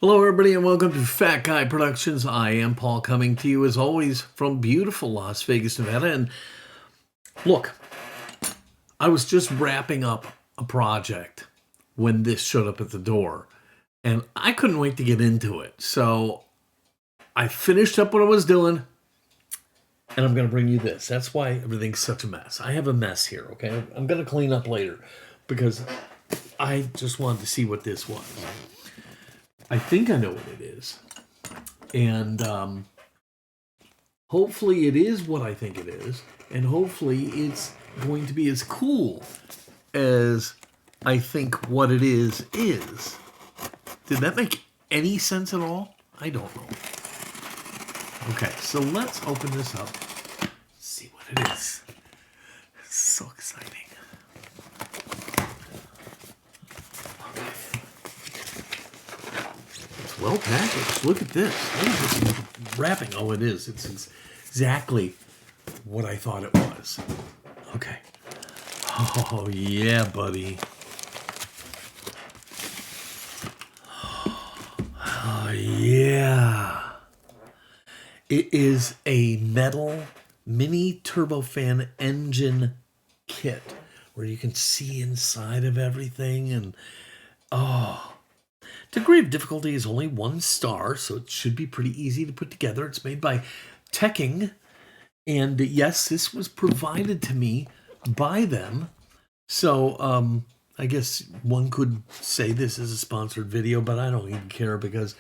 Hello, everybody, and welcome to Fat Guy Productions. I am Paul, coming to you as always from beautiful Las Vegas, Nevada. And look, I was just wrapping up a project when this showed up at the door, and I couldn't wait to get into it. So I finished up what I was doing, and I'm going to bring you this. That's why everything's such a mess. I have a mess here, okay? I'm going to clean up later because I just wanted to see what this was. I think I know what it is. And hopefully it is what I think it is. And hopefully it's going to be as cool as I think what it is. Did that make any sense at all? I don't know. Okay, so let's open this up. See what it is. It's so exciting. Well packaged. Look at this. Look at this wrapping. Oh, it is. It's exactly what I thought it was. Okay. Oh, yeah, buddy. Oh, yeah. It is a metal mini turbofan engine kit where you can see inside of everything and, oh. Degree of difficulty is only 1 star, so it should be pretty easy to put together. It's made by Teching, and yes, this was provided to me by them. So I guess one could say this is a sponsored video, but I don't even care because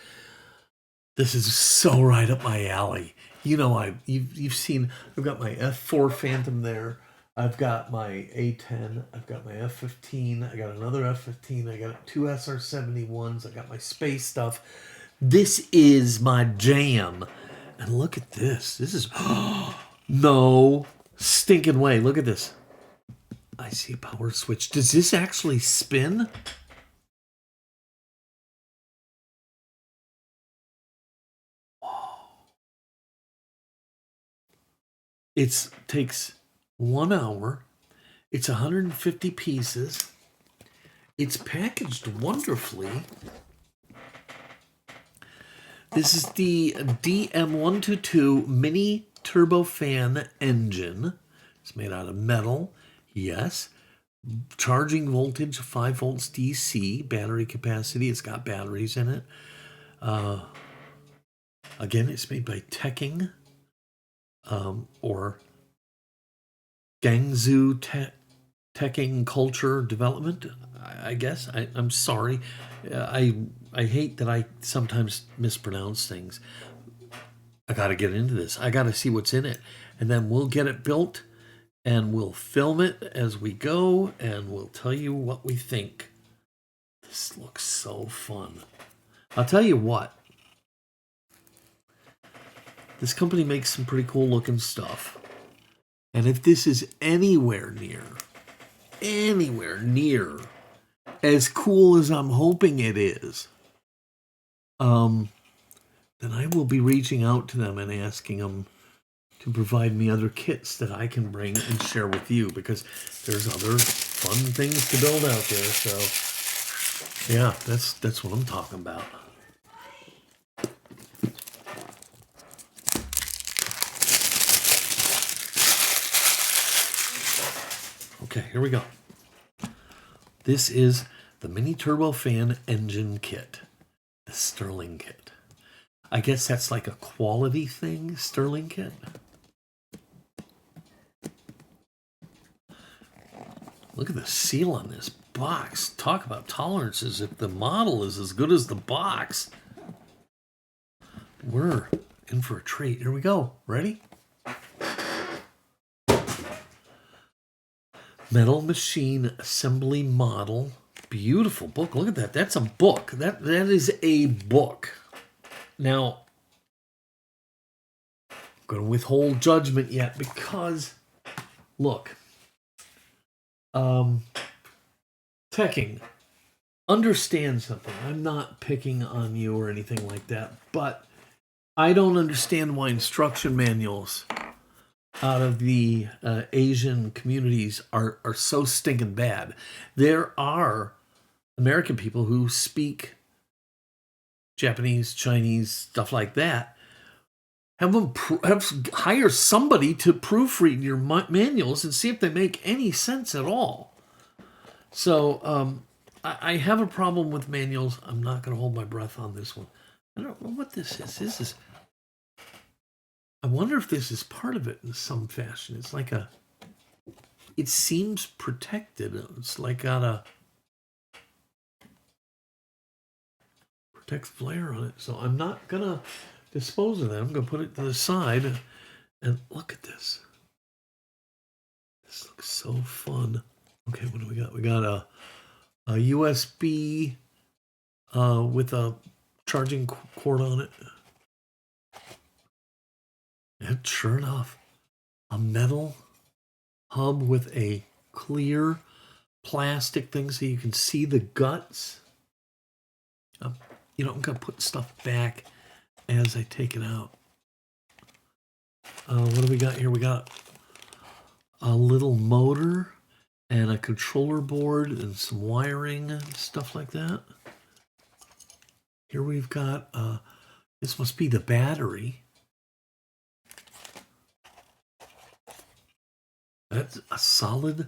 this is so right up my alley. You know, you've seen, I've got my F4 Phantom there. I've got my A10, I've got my F15, I got another F15, I got 2 SR71s, I got my space stuff. This is my jam. And look at this. This is, no stinking way. Look at this. I see a power switch. Does this actually spin? It takes 1 hour. It's 150 pieces. It's packaged wonderfully. This is the DM122 mini turbofan engine. It's made out of metal. Yes. Charging voltage 5 volts DC. Battery capacity. It's got batteries in it. Again, it's made by Teching. Or Gangzhou Teching Culture Development, I guess. I'm sorry. I hate that I sometimes mispronounce things. I got to get into this. I got to see what's in it. And then we'll get it built and we'll film it as we go and we'll tell you what we think. This looks so fun. I'll tell you what. This company makes some pretty cool looking stuff. And if this is anywhere near as cool as I'm hoping it is, then I will be reaching out to them and asking them to provide me other kits that I can bring and share with you, because there's other fun things to build out there. So yeah, that's what I'm talking about. Okay, here we go. This is the mini turbofan engine kit, the Stirling Kit. I guess that's like a quality thing, Stirling Kit. Look at the seal on this box. Talk about tolerances. If the model is as good as the box, we're in for a treat. Here we go. Ready? Metal machine assembly model. Beautiful book. Look at that. That's a book. That is a book. Now, I'm going to withhold judgment yet because, look, Teching, understand something. I'm not picking on you or anything like that, but I don't understand why instruction manuals out of the Asian communities are so stinking bad. There are American people who speak Japanese, Chinese, stuff like that. Have them hire somebody to proofread your manuals and see if they make any sense at all. So I have a problem with manuals. I'm not going to hold my breath on this one. I don't know what this is. This is. I wonder if this is part of it in some fashion. It's like a. It seems protected. It's like got a protect flare on it. So I'm not gonna dispose of that. I'm gonna put it to the side and look at this. This looks so fun. Okay, what do we got? We got a USB with a charging cord on it. And sure enough, a metal hub with a clear plastic thing so you can see the guts. You know, I'm going to put stuff back as I take it out. What do we got here? We got a little motor and a controller board and some wiring and stuff like that. Here we've got, this must be the battery. That's a solid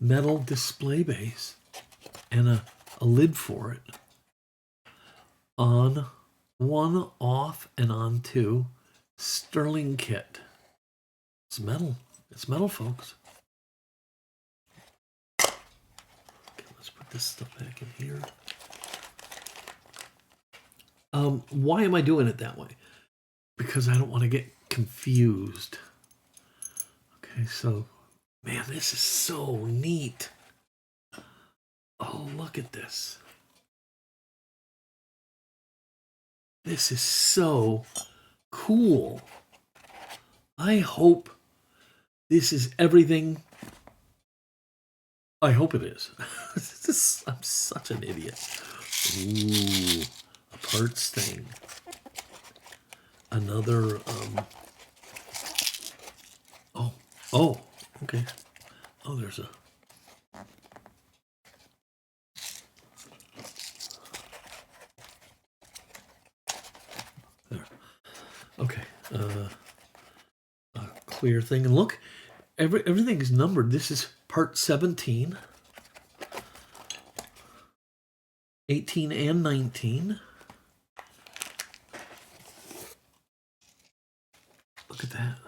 metal display base and a lid for it. On one, off, and on two. Stirling Kit. It's metal. It's metal, folks. Okay, let's put this stuff back in here. Why am I doing it that way? Because I don't want to get confused. Okay, so, man, this is so neat. Oh, look at this. This is so cool. I hope this is everything. I hope it is. I'm such an idiot. Ooh, a parts thing. Another, oh, okay. Oh, there's a. There. Okay. A clear thing. And look, everything is numbered. This is part 17, 18, and 19. Look at that.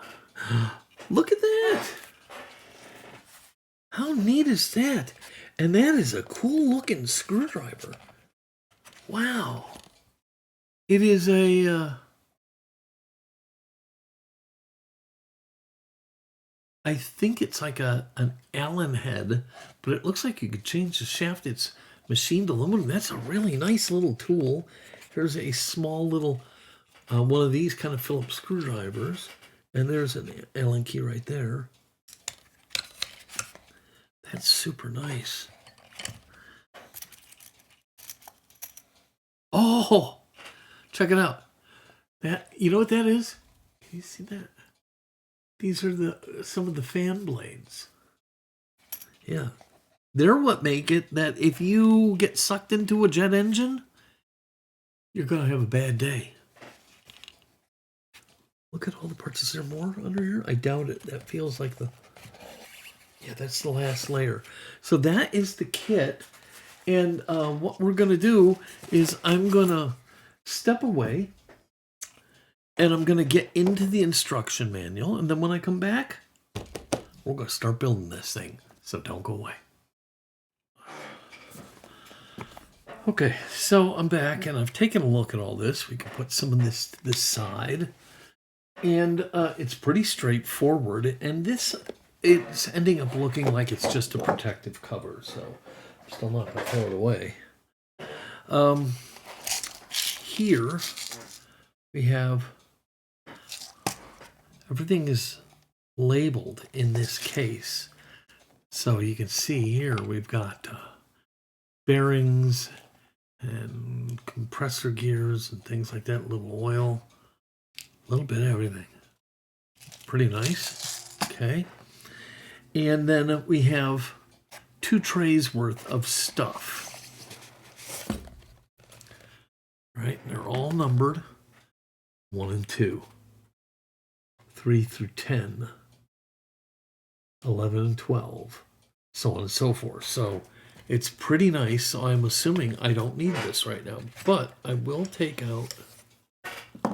Look at that. How neat is that? And that is a cool looking screwdriver. Wow. It is a, I think it's like an Allen head, but it looks like you could change the shaft. It's machined aluminum. That's a really nice little tool. Here's a small little, one of these kind of Phillips screwdrivers. And there's an Allen key right there. That's super nice. Oh, check it out. That, you know what that is? Can you see that? These are some of the fan blades. Yeah. They're what make it that if you get sucked into a jet engine, you're going to have a bad day. Look at all the parts. Is there more under here? I doubt it. That feels like the... Yeah, that's the last layer. So that is the kit. And what we're going to do is I'm going to step away and I'm going to get into the instruction manual. And then when I come back, we're going to start building this thing. So don't go away. Okay, so I'm back and I've taken a look at all this. We can put some of this to this side. And it's pretty straightforward. And this, it's ending up looking like it's just a protective cover. So I'm still not going to throw it away. Here we have, everything is labeled in this case. So you can see here we've got bearings and compressor gears and things like that, a little oil. A little bit of everything. Pretty nice. Okay. And then we have 2 trays worth of stuff. right? They're all numbered 1 and 2, 3 through 10, 11 and 12, so on and so forth. So it's pretty nice. So I'm assuming I don't need this right now, but I will take out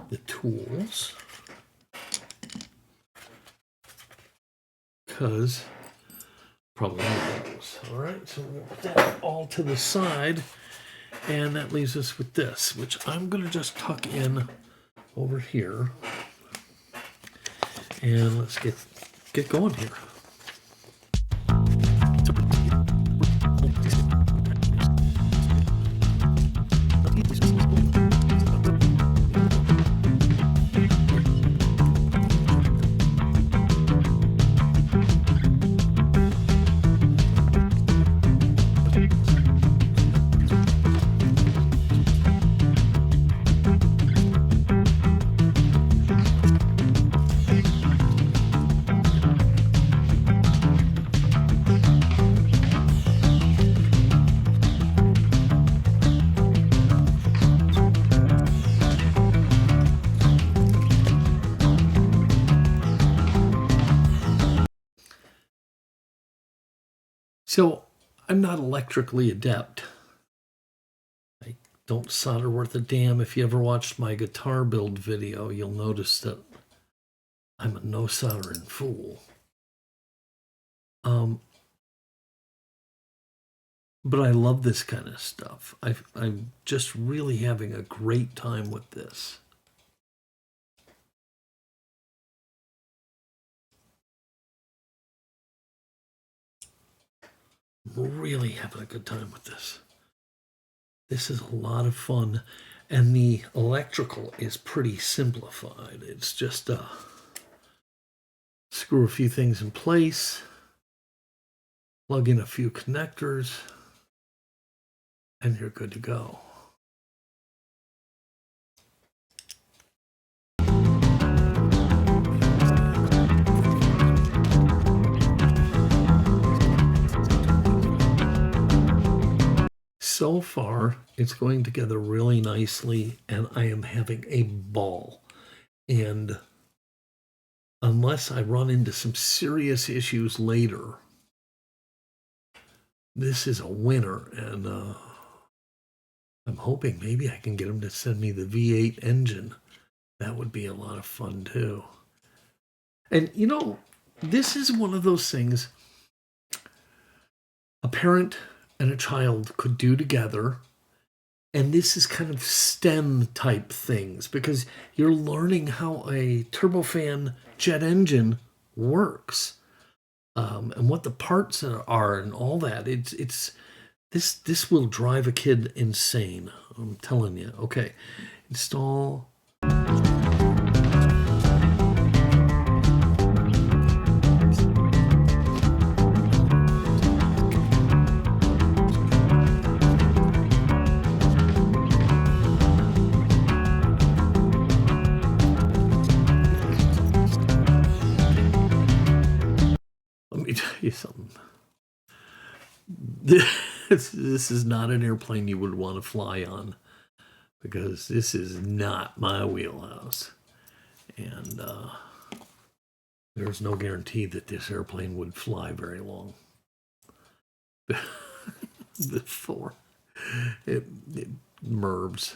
the tools because probably need those. All right, so we'll put that all to the side, and that leaves us with this, which I'm going to just tuck in over here, and let's get going here. So I'm not electrically adept. I don't solder worth a damn. If you ever watched my guitar build video, you'll notice that I'm a no soldering fool. But I love this kind of stuff. I'm just really having a great time with this. Really having a good time with this. This is a lot of fun, and the electrical is pretty simplified. It's just screw a few things in place, plug in a few connectors, and you're good to go. So far, it's going together really nicely, and I am having a ball. And unless I run into some serious issues later, this is a winner. And I'm hoping maybe I can get them to send me the V8 engine. That would be a lot of fun, too. And, you know, this is one of those things a parent and a child could do together, and this is kind of STEM type things because you're learning how a turbofan jet engine works, and what the parts are and all that. This will drive a kid insane. I'm telling you. Okay, install. Let me tell you something. This is not an airplane you would want to fly on because this is not my wheelhouse. And there's no guarantee that this airplane would fly very long before it mervs.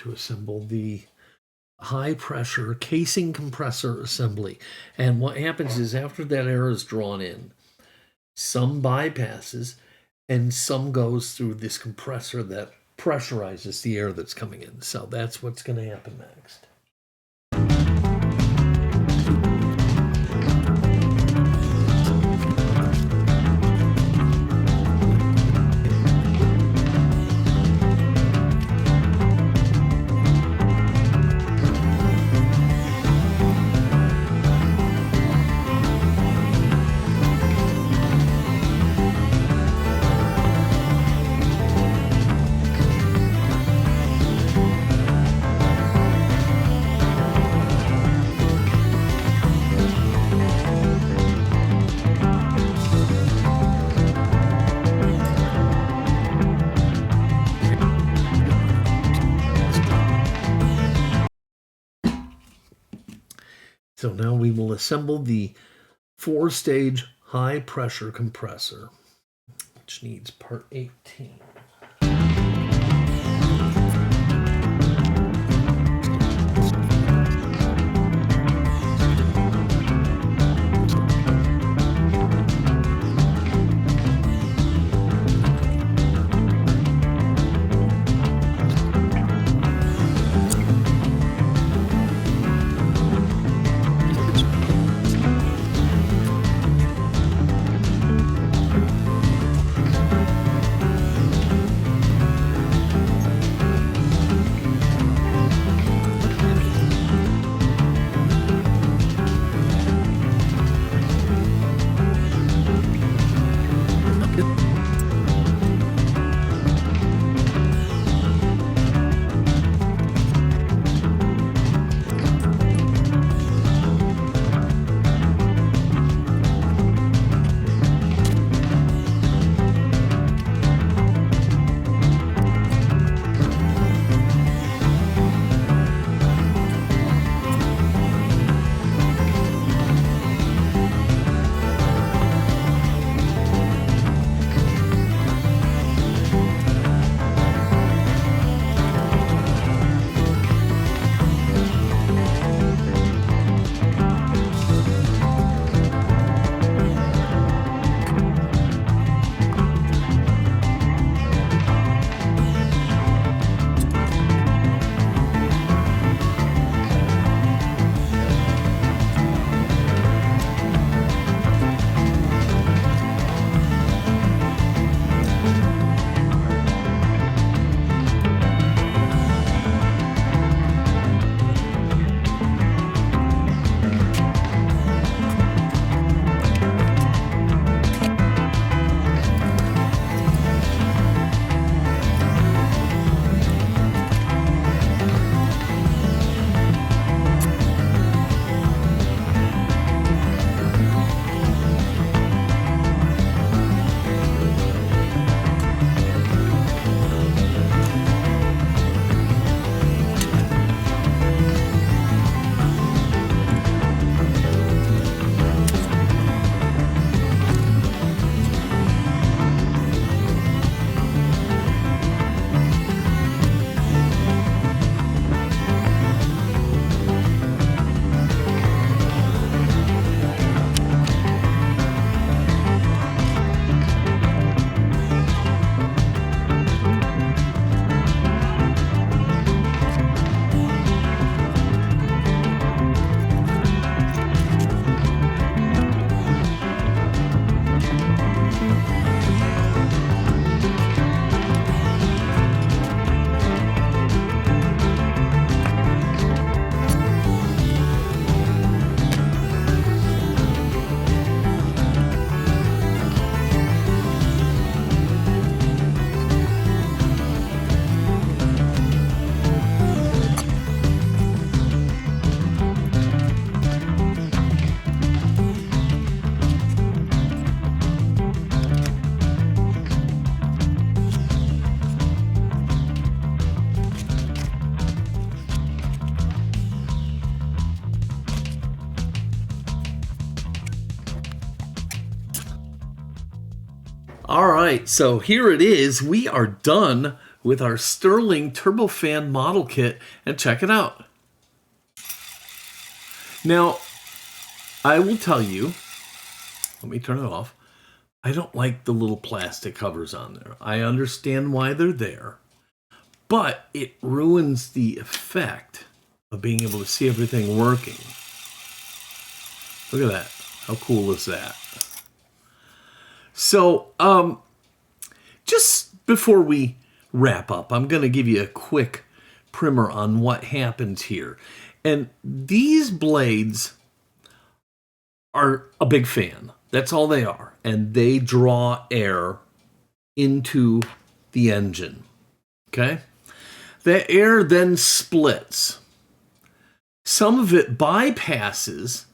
to assemble the high pressure casing compressor assembly. And what happens is after that air is drawn in, some bypasses and some goes through this compressor that pressurizes the air that's coming in. So that's what's going to happen next. So now we will assemble the 4-stage high pressure compressor, which needs part 18. All right, so here it is. We are done with our Stirling Turbofan model kit and check it out. Now, I will tell you, let me turn it off. I don't like the little plastic covers on there. I understand why they're there, but it ruins the effect of being able to see everything working. Look at that. How cool is that? So, just before we wrap up, I'm going to give you a quick primer on what happens here. And these blades are a big fan. That's all they are. And they draw air into the engine. Okay? The air then splits. Some of it bypasses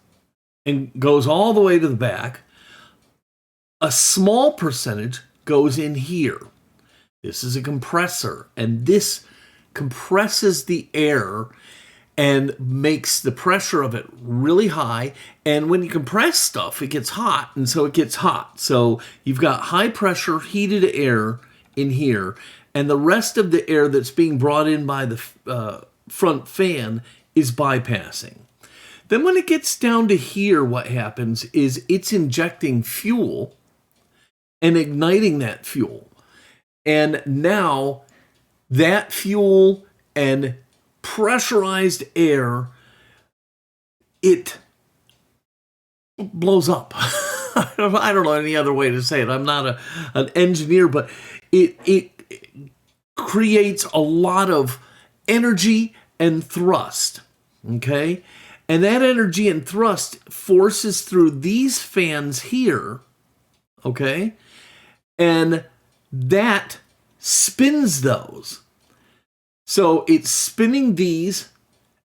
and goes all the way to the back. A small percentage goes in here. This is a compressor, and this compresses the air and makes the pressure of it really high. And when you compress stuff, it gets hot, and so it gets hot. So you've got high pressure heated air in here, and the rest of the air that's being brought in by the front fan is bypassing. Then when it gets down to here, what happens is it's injecting fuel and igniting that fuel. And now that fuel and pressurized air, it blows up. I don't know any other way to say it. I'm not an engineer, but it creates a lot of energy and thrust, okay? And that energy and thrust forces through these fans here, okay? And that spins those. So it's spinning these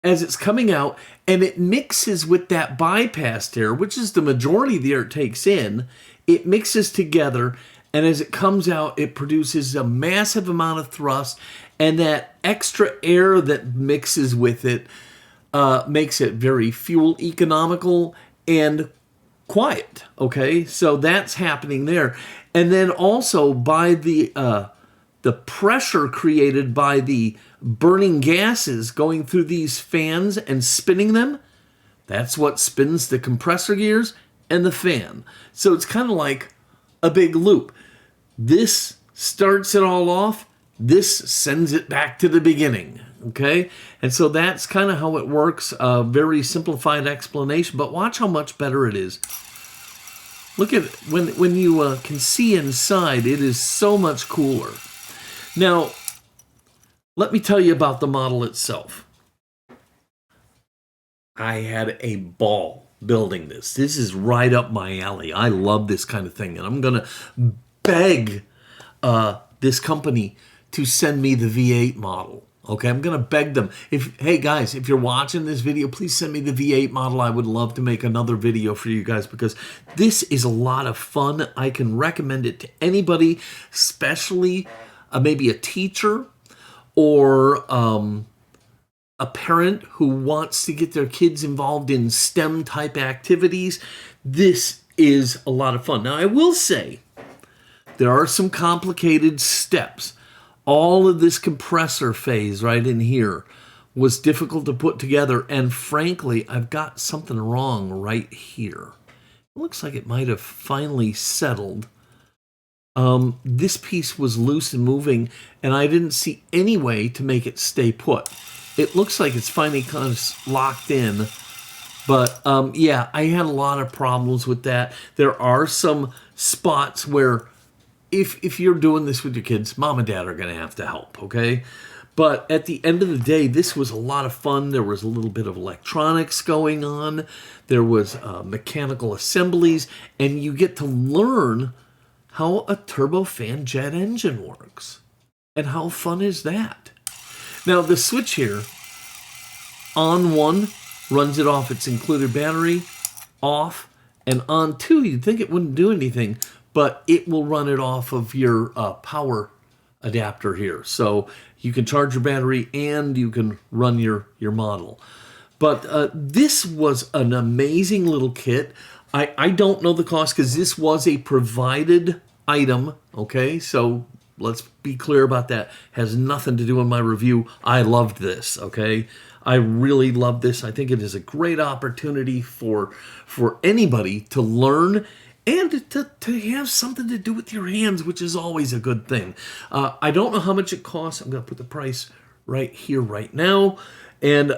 as it's coming out, and it mixes with that bypassed air, which is the majority of the air it takes in. It mixes together, and as it comes out, it produces a massive amount of thrust, and that extra air that mixes with it makes it very fuel economical and quiet, okay? So that's happening there. And then also by the pressure created by the burning gases going through these fans and spinning them, that's what spins the compressor gears and the fan. So it's kind of like a big loop. This starts it all off. This sends it back to the beginning, okay? And so that's kind of how it works. A very simplified explanation, but watch how much better it is. Look at it. When you can see inside, it is so much cooler. Now, let me tell you about the model itself. I had a ball building this. This is right up my alley. I love this kind of thing, and I'm going to beg this company to send me the V8 model. Okay, I'm going to beg them. Hey guys, if you're watching this video, please send me the V8 model. I would love to make another video for you guys because this is a lot of fun. I can recommend it to anybody, especially maybe a teacher or a parent who wants to get their kids involved in STEM type activities. This is a lot of fun. Now, I will say there are some complicated steps. All of this compressor phase right in here was difficult to put together, and frankly, I've got something wrong right here. It looks like it might have finally settled. This piece was loose and moving, and I didn't see any way to make it stay put. It looks like it's finally kind of locked in, but yeah, I had a lot of problems with that. There are some spots where if you're doing this with your kids, mom and dad are going to have to help, okay? But at the end of the day, this was a lot of fun. There was a little bit of electronics going on. There was mechanical assemblies, and you get to learn how a turbofan jet engine works. And how fun is that? Now, the switch here, on 1, runs it off its included battery, off, and on 2, you'd think it wouldn't do anything, but it will run it off of your power adapter here. So you can charge your battery and you can run your model. But this was an amazing little kit. I don't know the cost because this was a provided item, okay? So Let's be clear about that. Has nothing to do with my review. I loved this, okay? I really love this. I think it is a great opportunity for anybody to learn and to have something to do with your hands, which is always a good thing. I don't know how much it costs. I'm going to put the price right here, right now. And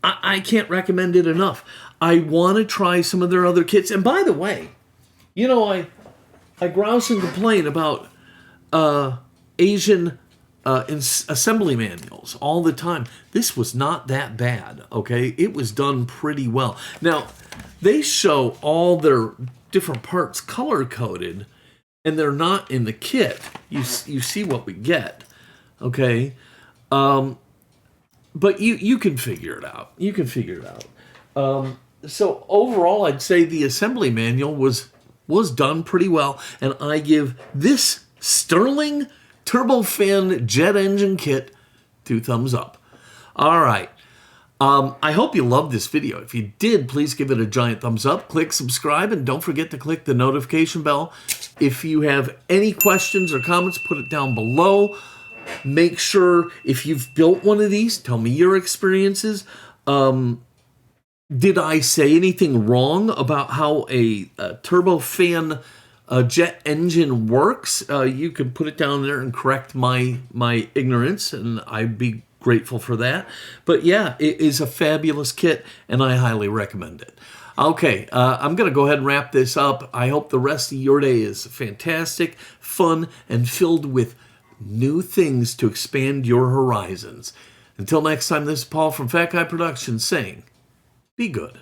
I can't recommend it enough. I want to try some of their other kits. And by the way, you know, I grouse and complain about Asian assembly manuals all the time. This was not that bad, okay? It was done pretty well. Now, they show all their different parts color-coded, and they're not in the kit. You see what we get, okay? But you can figure it out. You can figure it out. So overall, I'd say the assembly manual was done pretty well, and I give this Stirling Turbofan Jet Engine kit 2 thumbs up. All right. I hope you loved this video. If you did, please give it a giant thumbs up. Click subscribe, and don't forget to click the notification bell. If you have any questions or comments, put it down below. Make sure if you've built one of these, tell me your experiences. Did I say anything wrong about how a turbofan jet engine works? You can put it down there and correct my ignorance, and I'd be grateful for that. But yeah, it is a fabulous kit, and I highly recommend it. Okay, I'm going to go ahead and wrap this up. I hope the rest of your day is fantastic, fun, and filled with new things to expand your horizons. Until next time, this is Paul from Fat Guy Productions saying, be good.